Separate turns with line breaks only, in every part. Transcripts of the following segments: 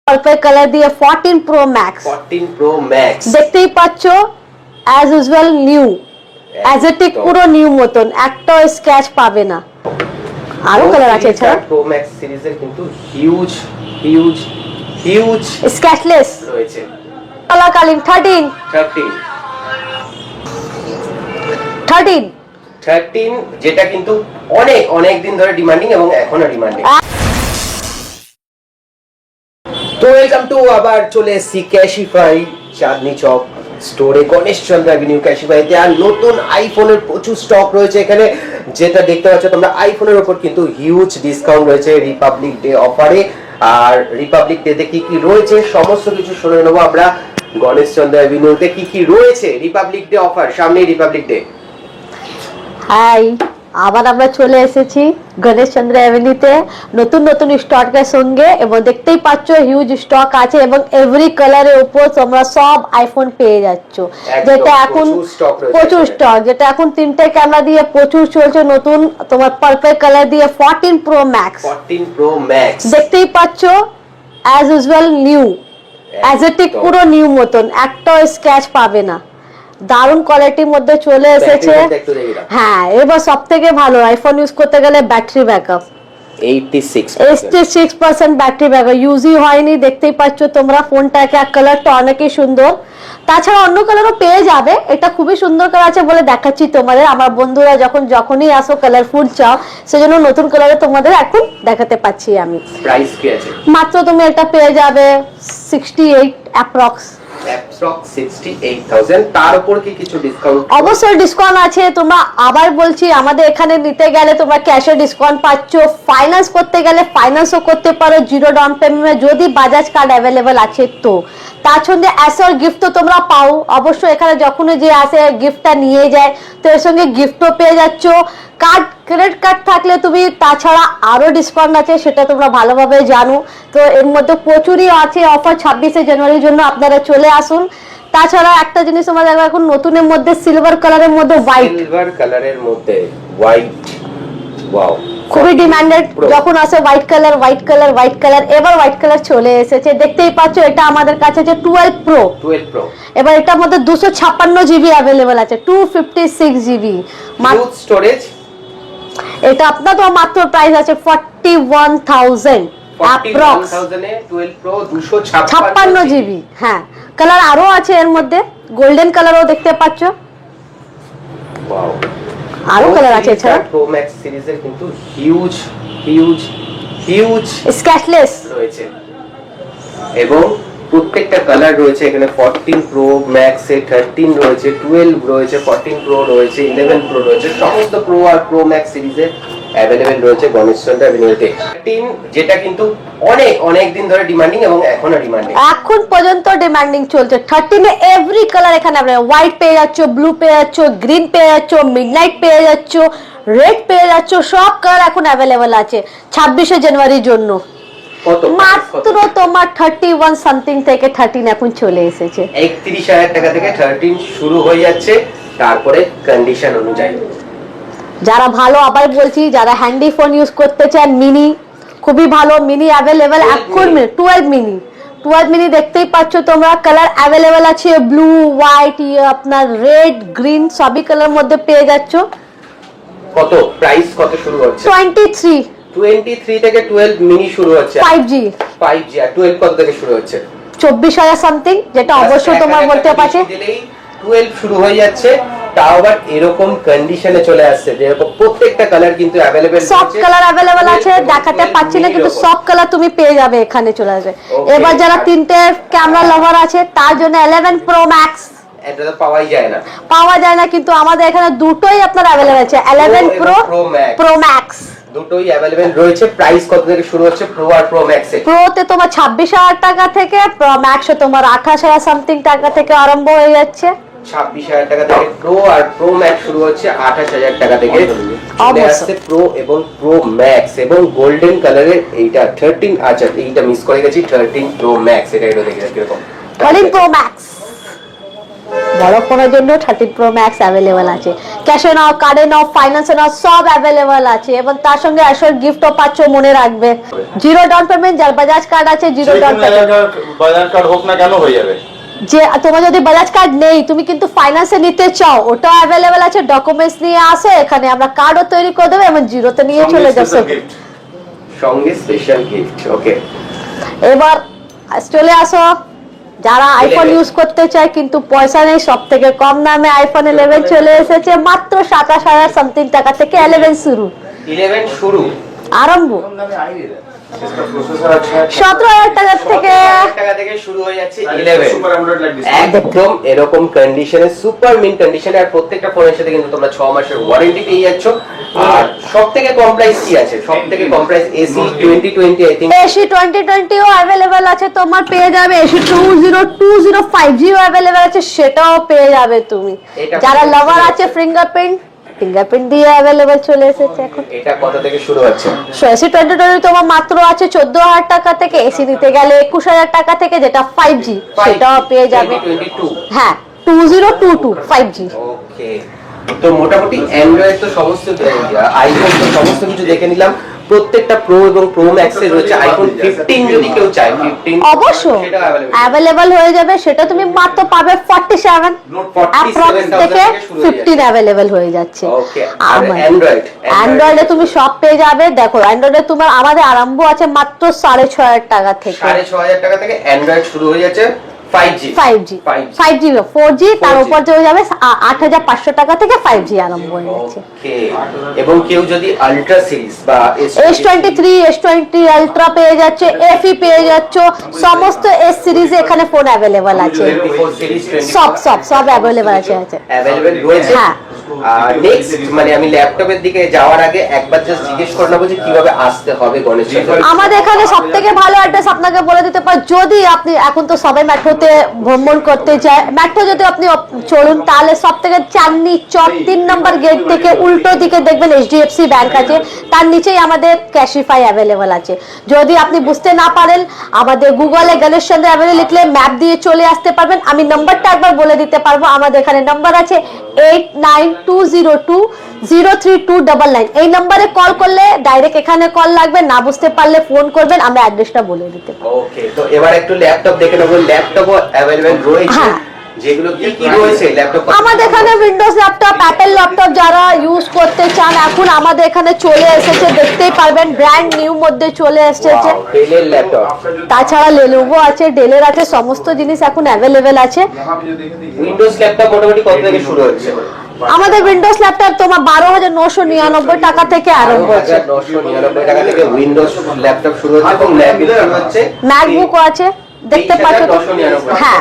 Purple colour দিয়ে 14 pro max.
14 pro max
দেখতেই পাচ্ছো অ্যাজ ইউজুয়াল নিউ, অ্যাজেটিক পুরো নিউ মতন, একটাও স্ক্র্যাচ পাবে না। আরো কালার আছে এছাড়া
প্রো ম্যাক্স সিরিজের কিন্তু হিউজ হিউজ হিউজ
স্ক্র্যাচলেস
রয়েছে।
কালার কালিং 13
যেটা কিন্তু অনেক অনেক দিন ধরে ডিমান্ডিং এবং এখনো ডিমান্ডিং। তো ওয়েলকাম টু, আবার চলে এসেছি ক্যাশিফাই চাঁদনি চক স্টোরে, গণেশ চন্দ্র অ্যাভিনিউ ক্যাশিফাইতে। আর নতুন আইফোনের প্রচুর স্টক রয়েছে এখানে, যেটা দেখতে পাচ্ছ তোমরা। আইফোনের উপর কিন্তু হিউজ ডিসকাউন্ট রয়েছে রিপাবলিক ডে অফারে। আর রিপাবলিক ডেতে কি কি রয়েছে সমস্ত কিছু শুনে নেবো আমরা গণেশ চন্দ্র অ্যাভিনিউতে। কি কি রয়েছে রিপাবলিক ডে অফার, সামনেই রিপাবলিক ডে।
হাই, আবার আমরা চলে এসেছি গণেশ চন্দ্র অ্যাভিনিউতে নতুন নতুন স্টকের সঙ্গে, এবং দেখতেই পাচ্ছ হিউজ স্টক আছে এবং এভরি কালারের উপর তোমরা সব আইফোন পেয়ে যাচ্ছ। যেটা এখন প্রচুর স্টক, যেটা এখন 3টে ক্যামেরা দিয়ে প্রচুর চলছে। নতুন তোমার পার্পল কালার দিয়ে 14 প্রো ম্যাক্স। দেখতেই পাচ্ছ অ্যাজ ইউজুয়াল নিউ, অ্যাজেটিক পুরো নিউ মতন, একটাও স্ক্র্যাচ পাবে না। দারুণ কোয়ালিটির মধ্যে চলে এসেছে। হ্যাঁ, এবার সব থেকে ভালো আইফোন ইউজ করতে গেলে ব্যাটারি ব্যাকআপ 86% ব্যাটারি ব্যাকআপ, ইউজই হয়নি। দেখতেই পাচ্ছ তোমরা ফোনটাকে, কালারটা অনেকই সুন্দর। তাছাড়া অন্য কালারও পেয়ে যাবে, এটা খুবই সুন্দর কালার আছে বলে দেখাচ্ছি তোমাদের। আমার বন্ধুরা যখনই আসো কালারফুল চাও, সেজন্য নতুন কালারে তোমাদের এখন দেখাতে পাচ্ছি আমি।
প্রাইস কি আছে?
মাত্র তুমি এটা পেয়ে যাবে 68 অ্যাপ্রক্স
68,000। তার উপর কি কিছু ডিসকাউন্ট?
অবশ্যই ডিসকাউন্ট আছে। তোমরা আবার বলছি, আমাদের এখানে নিতে গেলে তোমরা ক্যাশে ডিসকাউন্ট পাচ্ছ, ফাইন্যান্স করতে গেলে ফাইন্যান্সও করতে পারো জিরো ডাউন পেমেন্টে, যদি বাজাজ কার্ড অ্যাভেলেবেল আছে তো। তার সঙ্গে অ্যাসর গিফট তো তোমরা পাও অবশ্যই। এখানে যখনই যে আসে গিফটটা নিয়ে যায়, তো এর সঙ্গে গিফটও পেয়ে যাচ্ছ। কার্ড, ক্রেডিট কার্ড থাকলে তুমি তাছাড়া আরো ডিসকাউন্ট আছে, সেটা তোমরা ভালোভাবে জানো। তো এর মধ্যে প্রচুরই আছে অফার 26শে জানুয়ারির জন্য, আপনারা চলে আসুন। তাছাড়া একটা জিনিস তোমরা দেখো, এখন নতুনের মধ্যে সিলভার কালারের মধ্যে হোয়াইট,
ওয়াও,
খুবই ডিমান্ডেড যখন আসে হোয়াইট কালার। এবার হোয়াইট কালার চলে এসেছে, দেখতেই পাচ্ছ। এটা আমাদের কাছে আছে 12 প্রো। এবার এটার মধ্যে 256 জিবি অ্যাভেলেবেল আছে, 256 জিবি
স্টোরেজ।
এটা আপনার তো মাত্র প্রাইস আছে 41,000 অ্যাপ্রক্স।
12 pro 256
GB. হ্যাঁ, কালার আরো আছে এর মধ্যে, গোল্ডেন কালারও দেখতে পাচ্ছ।
ওয়াও,
আরো কালার আছে এছাড়া।
প্রো ম্যাক্স সিরিজের কিন্তু হিউজ হিউজ হিউজ
স্ক্র্যাচলেস
রয়েছে এবং প্রত্যেকটা কালার রয়েছে এখানে। 14 প্রো ম্যাক্স এ 13 রয়েছে, 12 রয়েছে, 14 প্রো রয়েছে, 11 প্রো রয়েছে। সমস্ত প্রো আর প্রো ম্যাক্স সিরিজে অ্যাভেলেবেল রয়েছে গণেশ চন্দ্র অ্যাভিনিউতে। 13 যেটা কিন্তু অনেক অনেক দিন ধরে ডিমান্ডিং এবং এখনো ডিমান্ডিং,
এখন পর্যন্ত ডিমান্ডিং চলছে। 13 এ এভরি কালার এখানে আপনারা হোয়াইট পেয়ে যাচ্ছ, ব্লু পেয়ে যাচ্ছ, গ্রিন পেয়ে যাচ্ছ, মিডনাইট পেয়ে যাচ্ছ, রেড পেয়ে যাচ্ছ। সব কালার এখন অ্যাভেলেবেল আছে 26শে জানুয়ারির জন্য। মাত্র তোমার 31 সামথিং থেকে 13 এখন চলে এসেছে।
31,000 টাকা থেকে 13 শুরু হয়ে যাচ্ছে, তারপরে কন্ডিশন অনুযায়ী।
যারা ভালো, আবার বলছি, যারা হ্যান্ডি ফোন ইউজ করতে চান, মিনি খুবই ভালো, মিনি অ্যাভেলেবেল এখন। 12 মিনি দেখতেই পাচ্ছ তোমরা, কালার অ্যাভেলেবেল আছে, ব্লু, হোয়াইট, আপনার রেড, গ্রিন, সবই কালার মধ্যে পেয়ে যাচ্ছ।
কত প্রাইস, কত শুরু হচ্ছে? 23 থেকে 12 মিনি শুরু হচ্ছে। 5G আর 12 কত থেকে শুরু হচ্ছে?
24,000 সামথিং, যেটা অবশ্যই তোমার বলতে পারছে।
12 শুরু হয়ে যাচ্ছে, তাও আবার এরকম কন্ডিশনে চলে আসছে যে প্রত্যেকটা কালার কিন্তু अवेलेबल আছে।
সব কালার अवेलेबल আছে, দেখাতে পাচ্ছি না কিন্তু সব কালার তুমি পেয়ে যাবে এখানে চলে আসবে। এবার যারা 3টে ক্যামেরা লাভার আছে তার জন্য 11 প্রো ম্যাক্স।
এটা তো পাওয়া যায় না, কিন্তু আমাদের এখানে দুটোই আপনার अवेलेबल আছে, 11 প্রো ম্যাক্স দুটোই अवेलेबल রয়েছে। প্রাইস কত থেকে শুরু হচ্ছে প্রো আর প্রো ম্যাক্স এ?
প্রো তে তোমার 26,000 টাকা থেকে, প্রো ম্যাক্সে তোমার 28,000 সামথিং টাকা থেকে আরম্ভ হয়ে যাচ্ছে।
26,000 টাকা থেকে প্রো আর প্রো ম্যাক্স শুরু হচ্ছে 28,000 টাকা থেকে। চলে আসছে প্রো এবং প্রো ম্যাক্স এবং গোল্ডেন কালারের এইটা 13। আচ্ছা, এইটা মিস করে গেছি, 13 প্রো ম্যাক্স। এটা দেখে কিরকম
13 প্রো ম্যাক্স বড় ফোনের জন্য 13 প্রো ম্যাক্স अवेलेबल আছে। ক্যাশে নাও, কার্ডে নাও, ফাইন্যান্সে নাও, সব অ্যাভেলেবল আছে এবং তার সঙ্গে অ্যাসোর গিফটও পাচ্ছ, মনে রাখবে। জিরো ডাউন পেমেন্ট, যার বাজাজ কার্ড আছে zero down payment,
Bajaj card হোক না কেন হয়ে যাবে।
যে তোমার যদি বাজাজ কার্ড নেই, তুমি কিন্তু ফাইন্যান্সে নিতে চাও, ওটাও অ্যাভেলেবল আছে। ডকুমেন্টস নিয়ে আসো, এখানে আমরা কার্ডও তৈরি করে দেবো এবং জিরোতে নিয়ে চলে যাও।
সঙ্গে স্পেশাল গিফট। ওকে,
এবার চলে আসো যারা আইফোন ইউজ করতে চায় কিন্তু পয়সা নেই, সব থেকে কম দামে আইফোন 11 চলে এসেছে মাত্র 27,000 সামথিং টাকা থেকে 11 শুরু,
11 শুরু
আরম্ভ। 17,000 টাকা থেকে
শুরু হয়ে যাচ্ছে 11। একদম এরকম কন্ডিশনে, সুপার মিন কন্ডিশনে, আর প্রত্যেকটা ফোনের সাথে কিন্তু তোমরা 6 মাসের ওয়ারেন্টি পেয়ে যাচ্ছ। আর সবথেকে কম প্রাইস কি আছে? সবথেকে কম price AC 2020 I think.
AC 2020 ও अवेलेबल আছে, তোমার পেয়ে যাবে। এসি 2020 5G ও अवेलेबल আছে, সেটাও পেয়ে যাবে তুমি। যারা লাভার আছে ফিঙ্গারপ্রিন্ট দিয়ে अवेलेबल চলে এসেছে এখন।
এটা কত থেকে শুরু হচ্ছে?
এসি 2020 তোমার মাত্র আছে 14,000 টাকা থেকে, এসি নিতে গেলে 21,000 টাকা থেকে, যেটা 5G সেটাও পেয়ে যাবে।
2022
হ্যাঁ 2022 5G।
ওকে, তো মোটামুটি অ্যান্ড্রয়েড তো সমস্ত, আইফোন তো সমস্ত কিছু দেখে নিলাম। প্রত্যেকটা প্রো এবং প্রো ম্যাক্স এর রয়েছে। আইফোন 15 যদি কেউ চায় 15
অবশ্যই अवेलेबल হয়ে যাবে, সেটা তুমি মাত্র পাবে 47 অ্যাপ্রক্স থেকে 15 अवेलेबल হয়ে যাচ্ছে।
ওকে, আর
অ্যান্ড্রয়েডে তুমি সব পেয়ে যাবে। দেখো অ্যান্ড্রয়েডে তোমার আমাদের আরম্ভ আছে মাত্র 6,500 টাকা থেকে,
6,500 টাকা থেকে অ্যান্ড্রয়েড শুরু হয়ে যাচ্ছে। 5G 4G
তার উপর চলে যাবে 8,500 টাকা থেকে 5G আরম্ভ হয়ে যাচ্ছে।
ওকে, এবং কেউ যদি আলট্রা সিরিজ বা
S23 S20 আলট্রা পেয়ে যাচ্ছে, FE পেয়ে যাচ্ছ, সমস্ত S সিরিজে এখানে ফোন अवेलेबल আছে।
24 সিরিজ
সব अवेलेबल আছে।
अवेलेबल রয়েছে।
হ্যাঁ,
নেক্সট মানে আমি ল্যাপটপের দিকে যাওয়ার আগে একবার জাস্ট জিজ্ঞেস করে নেবো যে কিভাবে আসতে হবে গণেশ চন্দ্র।
আমাদের এখানে সবথেকে ভালো অ্যাড্রেস আপনাকে বলে দিতে পারি। যদি আপনি এখন তো সবাই মেট্রোতে ভ্রমণ করতে চায়, মেট্রো যদি আপনি চলুন তাহলে সবথেকে চাঁদনি চক 3 নম্বর গেট থেকে উল্টো দিকে দেখবেন HDFC ব্যাংক আছে, তার নিচেই আমাদের ক্যাশিফাই अवेलेबल আছে। যদি আপনি বুঝতে না পারেন, আমাদের গুগলে গণেশ চন্দ্র অ্যাভিনিউ লিখলে ম্যাপ দিয়ে চলে আসতে পারবেন। আমি নাম্বারটা একবার বলে দিতে পারবো, আমাদের এখানে নাম্বার আছে 8920203299। এই নম্বরে কল করলে ডাইরেক্ট এখানে কল লাগবে, না বুঝতে পারলে ফোন করবেন, আমরা অ্যাড্রেসটা বলে দিতে পারবো।
ওকে, তো এবার একটু ল্যাপটপ দেখে নেবো। ল্যাপটপও अवेलेबल রয়েছে, যেগুলো কি রয়েছে ল্যাপটপ? আমাদের
এখানে উইন্ডোজ ল্যাপটপ, অ্যাপল ল্যাপটপ যারা ইউজ করতে চান এখন আমাদের এখানে চলে এসেছে, দেখতেই পারবেন ব্র্যান্ড নিউ মধ্যে চলে এসেছে।
ডেলের ল্যাপটপ,
তাছাড়া লেনোভো আছে, ডেলের আছে, সমস্ত জিনিস এখন अवेलेबल আছে।
উইন্ডোজ ল্যাপটপ মোটামুটি কত থেকে শুরু হচ্ছে?
আমাদের উইন্ডোজ ল্যাপটপ তোমার 12,999 টাকা থেকে আরম্ভ হচ্ছে।
12,999 টাকা থেকে উইন্ডোজ ল্যাপটপ শুরু হচ্ছে এবং ম্যাকবুক শুরু হচ্ছে।
ম্যাকবুকও আছে, দেখতে পাচ্ছ তো। হ্যাঁ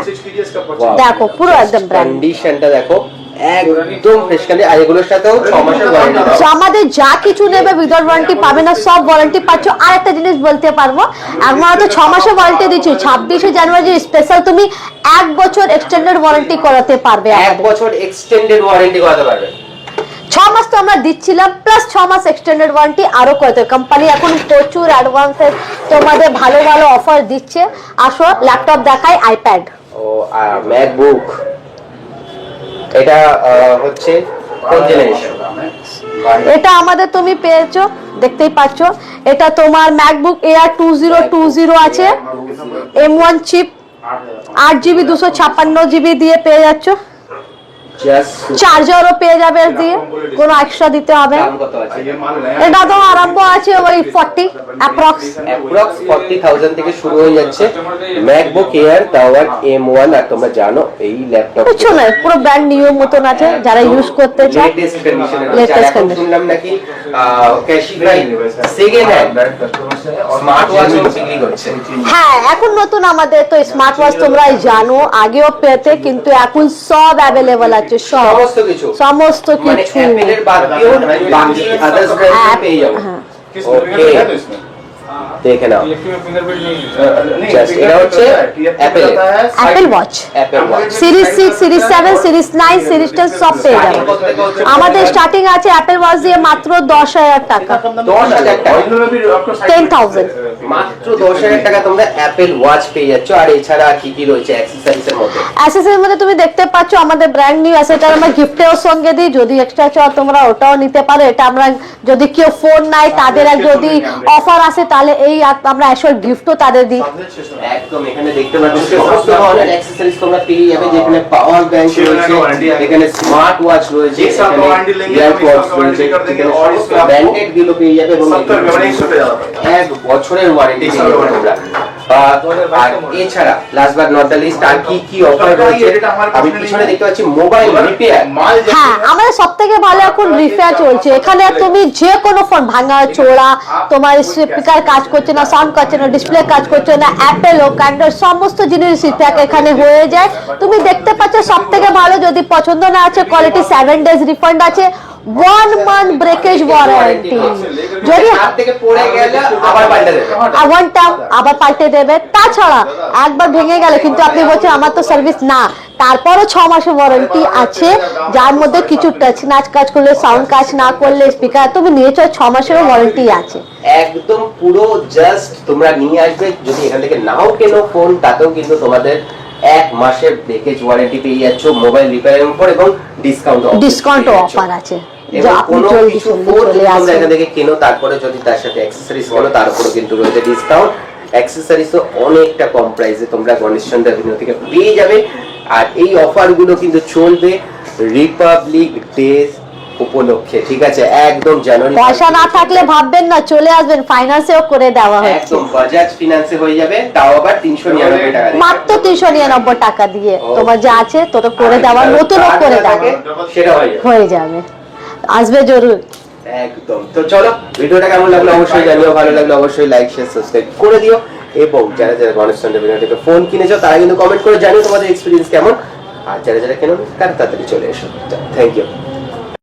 দেখো পুরো একদম ব্র্যান্ড
কন্ডিশনটা দেখো, একদম ফ্রেশ কালি। আর এগুলোর সাথেও 6 মাসের ওয়ারেন্টি আছে।
আমাদের যা কিছু নেবে উইদাউট ওয়ারেন্টি পাবে না, সব ওয়ারেন্টি পাচ্ছ। আর একটা জিনিস বলতে পারবো, আমরা তো 6 মাসের ওয়ারেন্টি দিচ্ছি। 26শে জানুয়ারি স্পেশাল তুমি 1 বছর এক্সটেন্ডেড ওয়ারেন্টি করাতে পারবে।
1 বছর এক্সটেন্ডেড ওয়ারেন্টি করাতে পারবে।
6 মাস তো আমরা দিচ্ছিলাম, প্লাস 6 মাস এক্সটেন্ডেড ওয়ারেন্টি আরো কত। কোম্পানি এখন প্রচুর অ্যাডভান্সের তোমাদের ভালো ভালো অফার দিচ্ছে। আসো ল্যাপটপ দেখাই, আইপ্যাড
ও আর ম্যাকবুক। এটা হচ্ছে কোন জেনারেশন?
এটা আমাদের তুমি পেয়েছো, দেখতেই পাচ্ছ। এটা তোমার ম্যাকবুক এয়ার 2020 আছে, M1 চিপ, 8GB 256GB দিয়ে পেয়ে যাচ্ছ। চার্জারও পেয়ে যাবে দিয়ে, কোনো এক্সট্রা দিতে হবে। এটা তো আরম্ভ আছে ওই 40 অ্যাপ্রক্স
40,000 থেকে শুরু হয়ে যাচ্ছে ম্যাকবুক এয়ার, তাও আর M1। আর তোমরা জানো এই ল্যাপটপ
পিছনে পুরো ব্র্যান্ড নিউ মতন আছে, যারা ইউজ করতে চায়।
Latest condition. শুনলাম নাকি ক্যাশিফাই সেকেন্ড হ্যান্ড স্মার্ট ওয়াচ বিক্রি করছে।
হ্যাঁ, এখন নতুন আমাদের তো স্মার্ট ওয়াচ তোমরা জানো, আগেও পেতে, কিন্তু এখন সব अवेलेबल আছে।
সমস্ত কিছু মানে অ্যাপলের বাদ দিয়েও বাকি আদার্স ব্র্যান্ড পেয়ে যাবে। ওকে, দেখে নাও। জাস্ট এটা হচ্ছে
Apple watch series 6, series 7, series 9, series 10 সব পেয়ে যাবে। আমাদের স্টার্টিং আছে অ্যাপল ওয়াচ দিয়ে মাত্র 10,000 টাকা,
10,000 টাকা,
10,000।
মাত্র 10,000 টাকা তোমরা অ্যাপেল ওয়াচ পেয়ে যাচ্ছ। আর এছাড়া কি কি রয়েছে অ্যাক্সেসরিজ এর মধ্যে?
অ্যাক্সেসরির মধ্যে তুমি দেখতে পাচ্ছ আমাদের ব্র্যান্ড নিউ আছে, এটা আমরা গিফটেও সঙ্গে দিই। যদি এক্সট্রা চাও তোমরা ওটাও নিতে পারো। এটা আমরা যদি কেউ ফোন নাই তাদের যদি অফার আসে তাহলে এই আমরা অ্যাকচুয়াল গিফটও তাদের দিই।
একদম এখানে দেখতে পাচ্ছ সমস্ত ধরনের অ্যাক্সেসরিজ তোমরা পেয়ে যাবে, যেখানে পাওয়ার ব্যাংক রয়েছে, এখানে স্মার্ট ওয়াচ রয়েছে, এখানে ইয়ারপডস রয়েছে, এখানে সমস্ত ব্র্যান্ডেড গুলো পেয়ে যাবে এবং 1 বছরের ওয়ারেন্টি পেয়ে যাবে তোমরা। আর এছাড়া last but not the least আর কি কি অফার রয়েছে? আমি পিছনে দেখতে পাচ্ছি মোবাইল রিপেয়ার।
হ্যাঁ, আমাদের সবথেকে ভালো এখন রিপেয়ার চলছে। এখানে তুমি যে কোনো ফোন ভাঙা চোরা, তোমার স্পিকার কাজ করছে না, সাউন্ড করছে না, ডিসপ্লে কাজ করছে না, অ্যাপেল হোক অ্যান্ড্রয়েড সমস্ত জিনিস রিপেয়ার এখানে হয়ে যায়। তুমি দেখতে পাচ্ছ সবথেকে ভালো, যদি পছন্দ না আছে কোয়ালিটি 7 days রিফান্ড আছে, 1 month ব্রেকেজ ওয়ারেন্টি। যদি
হাত থেকে পড়ে গেলে আবার পাল্টে দেবে,
ওয়ান টাইম আবার পাল্টে দেবে। তাছাড়া একবার ভেঙে গেলে কিন্তু আপনি বলছেন আমার তো সার্ভিস না, তারপরও 6 মাসের ওয়ারেন্টি আছে, যার মধ্যে কিছু টাচ নাচ কাজ করলে, সাউন্ড কাজ না করলে, স্পিকার তুমি নিয়েছো 6 মাসের ওয়ারেন্টি আছে।
একদম পুরো জাস্ট তোমরা নিয়ে আসবে। যদি এখান থেকে নাও কেনো ফোন, তাতেও কিন্তু তোমাদের 1 মাসের ব্রেকেজ ওয়ারেন্টি পেয়ে যাচ্ছ মোবাইল রিপেয়ারের উপর, এবং
ডিসকাউন্ট অফার আছে।
এবং কোনো কিছু ফোন তোমরা এখান থেকে কেনো, তারপরে যদি তার সাথে অ্যাক্সেসরিজ কেনো, তার উপরে কিন্তু রয়েছে ডিসকাউন্ট। অ্যাক্সেসরিজও অনেকটা কম প্রাইসে তোমরা গণেশচন্দ্র এভিনিউ থেকে পেয়ে যাবে। আর এই অফারগুলো কিন্তু চলবে রিপাবলিক ডে উপলক্ষে, ঠিক আছে? একদম জানুয়ারি।
পয়সা না থাকলে ভাববেন না, চলে আসবেন, ফাইন্যান্সেও করে দেওয়া হচ্ছে।
একদম বাজাজ ফিনান্সে হয়ে যাবে, তাও আবার 399 টাকা দিয়ে।
মাত্র 399 টাকা দিয়ে তোমার যা আছে তোটা করে দেওয়া, নতুনও করে দেওয়া
সেটা
হয়ে যাবে। আসবে জরুর।
একদম। তো চলো, ভিডিওটা কেমন লাগলো অবশ্যই জানিও, ভালো লাগলো অবশ্যই লাইক শেয়ার সাবস্ক্রাইব করে দিও, এবং যারা যারা গণেশচন্দ্র এভিনিউ থেকে ফোন কিনেছো তারা কিন্তু কমেন্ট করে জানিও তোমাদের এক্সপিরিয়েন্স কেমন। আর যারা যারা কেন তারা তাড়াতাড়ি চলে এসো। Thank you.